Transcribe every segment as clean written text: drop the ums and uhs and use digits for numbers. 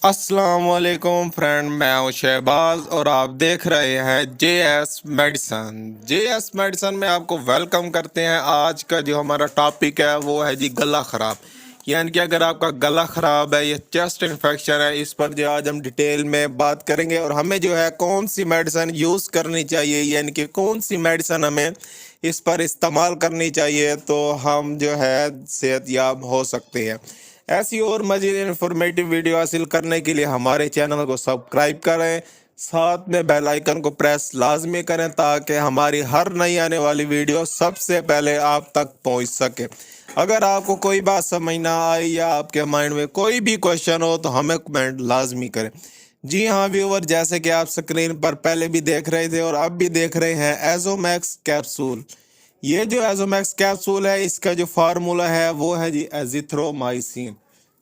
अस्सलाम वालेकुम फ्रेंड, मैं हूं शहबाज और आप देख रहे हैं जे एस मेडिसन में आपको वेलकम करते हैं। आज का जो हमारा टॉपिक है वो है जी गला ख़राब। यानी कि अगर आपका गला ख़राब है या चेस्ट इन्फेक्शन है, इस पर जो आज हम डिटेल में बात करेंगे और हमें जो है कौन सी मेडिसन यूज़ करनी चाहिए, यानी कि कौन सी मेडिसन हमें इस पर इस्तेमाल करनी चाहिए तो हम जो है सेहतयाब हो सकते हैं। ऐसी और मज़ीद इन्फॉर्मेटिव वीडियो हासिल करने के लिए हमारे चैनल को सब्सक्राइब करें, साथ में बेल आइकन को प्रेस लाजमी करें ताकि हमारी हर नई आने वाली वीडियो सबसे पहले आप तक पहुंच सके। अगर आपको कोई बात समझ ना आई या आपके माइंड में कोई भी क्वेश्चन हो तो हमें कमेंट लाजमी करें। जी हाँ व्यूवर, जैसे कि आप स्क्रीन पर पहले भी देख रहे थे और अब भी देख रहे हैं एजोमैक्स कैप्सूल। ये जो एजोमैक्स कैप्सूल है, इसका जो फार्मूला है वो है जी एजिथ्रोमाइसिन।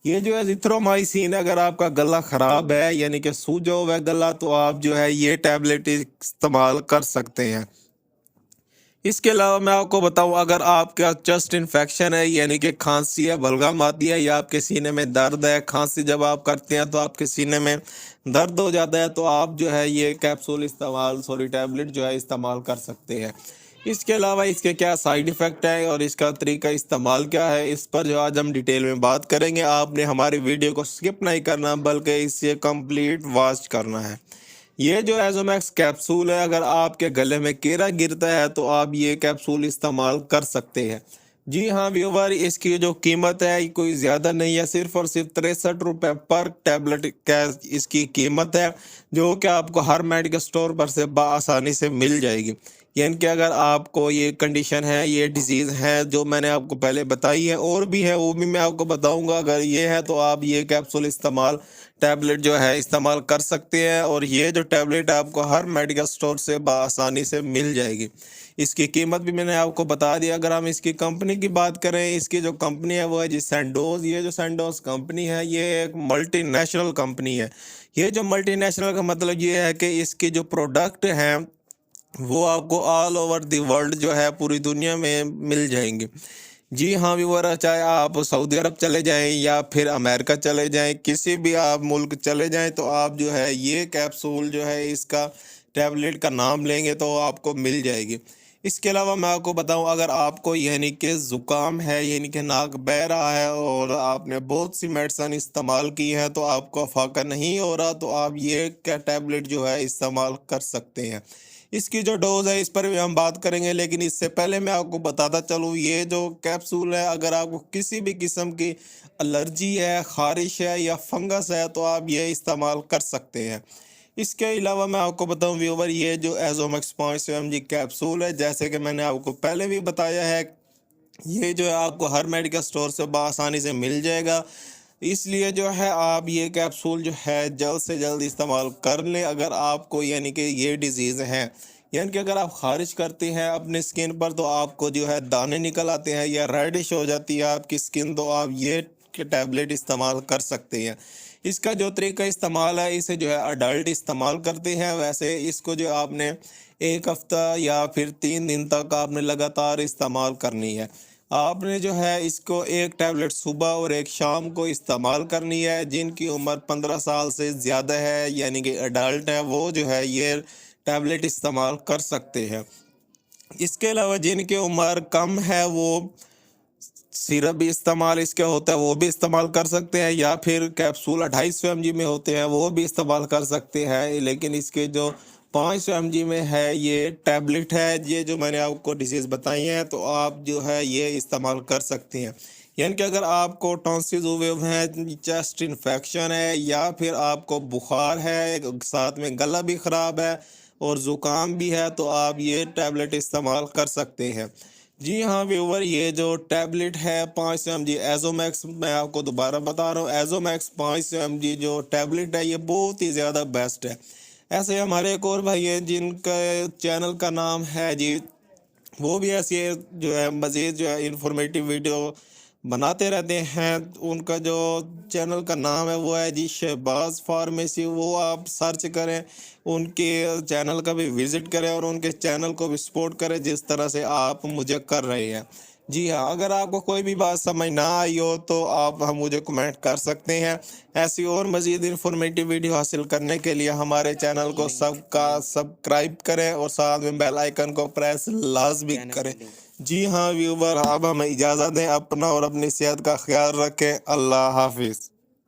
ये जो एजिथ्रोमाइसिन, अगर आपका गला खराब है यानी कि सूजा हुआ है गला, तो आप जो है ये टैबलेट इस्तेमाल कर सकते हैं। इसके अलावा मैं आपको बताऊं, अगर आपका चेस्ट इन्फेक्शन है यानी कि खांसी है, बलगम आती है या आपके सीने में दर्द है, खांसी जब आप करते हैं तो आपके सीने में दर्द हो जाता है, तो आप जो है ये कैप्सूल टैबलेट जो है इस्तेमाल कर सकते हैं। इसके अलावा इसके क्या साइड इफ़ेक्ट है और इसका तरीका इस्तेमाल क्या है, इस पर जो आज हम डिटेल में बात करेंगे। आपने हमारी वीडियो को स्किप नहीं करना बल्कि इसे कंप्लीट वॉच करना है। ये जो एजोमैक्स कैप्सूल है, अगर आपके गले में कीड़ा गिरता है तो आप ये कैप्सूल इस्तेमाल कर सकते हैं। जी हाँ व्यूवर, इसकी जो कीमत है कोई ज़्यादा नहीं है, सिर्फ और सिर्फ 63 रुपये पर टैबलेट का इसकी कीमत है, जो कि आपको हर मेडिकल स्टोर पर से आसानी से मिल जाएगी। यानी कि अगर आपको ये कंडीशन है, ये डिजीज़ है जो मैंने आपको पहले बताई है, और भी है वो भी मैं आपको बताऊंगा, अगर ये है तो आप ये कैप्सूल टैबलेट जो है इस्तेमाल कर सकते हैं और ये जो टैबलेट आपको हर मेडिकल स्टोर से आसानी से मिल जाएगी। इसकी कीमत भी मैंने आपको बता दिया। अगर हम इसकी कंपनी की बात करें, इसकी जो कंपनी है वो है जी सैंडोज। ये जो सैंडोज कंपनी है ये एक मल्टीनेशनल कंपनी है। ये जो मल्टीनेशनल का मतलब ये है कि इसके जो प्रोडक्ट हैं वो आपको ऑल ओवर दी वर्ल्ड जो है पूरी दुनिया में मिल जाएंगे। जी हाँ व्यूवर, चाहे आप सऊदी अरब चले जाएं या फिर अमेरिका चले जाएं, किसी भी आप मुल्क चले जाएं, तो आप जो है ये कैप्सूल जो है इसका टैबलेट का नाम लेंगे तो आपको मिल जाएगी। इसके अलावा मैं आपको बताऊं, अगर आपको यानी कि ज़ुकाम है, यानी कि नाक बह रहा है और आपने बहुत सी मेडिसिन इस्तेमाल की है तो आपको फाका नहीं हो रहा, तो आप ये क्या टैबलेट जो है इस्तेमाल कर सकते हैं। इसकी जो डोज है इस पर भी हम बात करेंगे, लेकिन इससे पहले मैं आपको बताता चलूँ, ये जो कैप्सूल है, अगर आपको किसी भी किस्म की एलर्जी है, खारिश है या फंगस है तो आप ये इस्तेमाल कर सकते हैं। इसके अलावा मैं आपको बताऊं व्यूवर, ये जो एजोमैक्स 500 mg कैप्सूल है, जैसे कि मैंने आपको पहले भी बताया है, ये जो है आपको हर मेडिकल स्टोर से आसानी से मिल जाएगा। इसलिए जो है आप ये कैप्सूल जो है जल्द से जल्द इस्तेमाल कर लें। अगर आपको यानी कि ये डिजीज़ है, यानी कि अगर आप खारिश करते हैं अपने स्किन पर तो आपको जो है दाने निकल आते हैं या रेडिश हो जाती है आपकी स्किन, तो आप ये के टैबलेट इस्तेमाल कर सकते हैं। इसका जो तरीका इस्तेमाल है, इसे जो है अडल्ट इस्तेमाल करते हैं। वैसे इसको जो आपने 1 हफ्ता या फिर 3 दिन तक आपने लगातार इस्तेमाल करनी है। आपने जो है इसको एक टैबलेट सुबह और एक शाम को इस्तेमाल करनी है। जिनकी उम्र 15 साल से ज़्यादा है यानी कि अडल्ट है, वो जो है ये टैबलेट इस्तेमाल कर सकते हैं। इसके अलावा जिनकी उम्र कम है वो सिरप भी इस्तेमाल इसके होता है, वो भी इस्तेमाल कर सकते हैं, या फिर कैप्सूल 250 mg में होते हैं वो भी इस्तेमाल कर सकते हैं। लेकिन इसके जो 500 mg में है ये टैबलेट है, ये जो मैंने आपको डिजीज़ बताई हैं, तो आप जो है ये इस्तेमाल कर सकते हैं। यानी कि अगर आपको टॉन्सिल हुए हुए हैं, चेस्ट इन्फेक्शन है या फिर आपको बुखार है, साथ में गला भी ख़राब है और ज़ुकाम भी है, तो आप ये टैबलेट इस्तेमाल कर सकते हैं। जी हाँ व्यूवर, ये जो टैबलेट है 500 mg एजोमैक्स, मैं आपको दोबारा बता रहा हूँ, एजोमैक्स 500 mg जो टैबलेट है ये बहुत ही ज़्यादा बेस्ट है। ऐसे हमारे एक और भाई है जिनका चैनल का नाम है जी, वो भी ऐसी जो है मज़ीद जो है इंफॉर्मेटिव वीडियो बनाते रहते हैं। उनका जो चैनल का नाम है वो है जी शहबाज फार्मेसी। वो आप सर्च करें, उनके चैनल का भी विज़िट करें और उनके चैनल को भी सपोर्ट करें जिस तरह से आप मुझे कर रहे हैं। جی ہاں، اگر آپ کو کوئی بھی بات سمجھ نہ آئی ہو تو آپ ہم مجھے کمنٹ کر سکتے ہیں۔ ایسی اور مزید انفارمیٹیو ویڈیو حاصل کرنے کے لیے ہمارے چینل کو سبسکرائب کریں اور ساتھ میں بیل آئیکن کو پریس لازمی کریں۔ جی ہاں ویور، اب ہمیں اجازت دیں، اپنا اور اپنی صحت کا خیال رکھیں۔ اللہ حافظ۔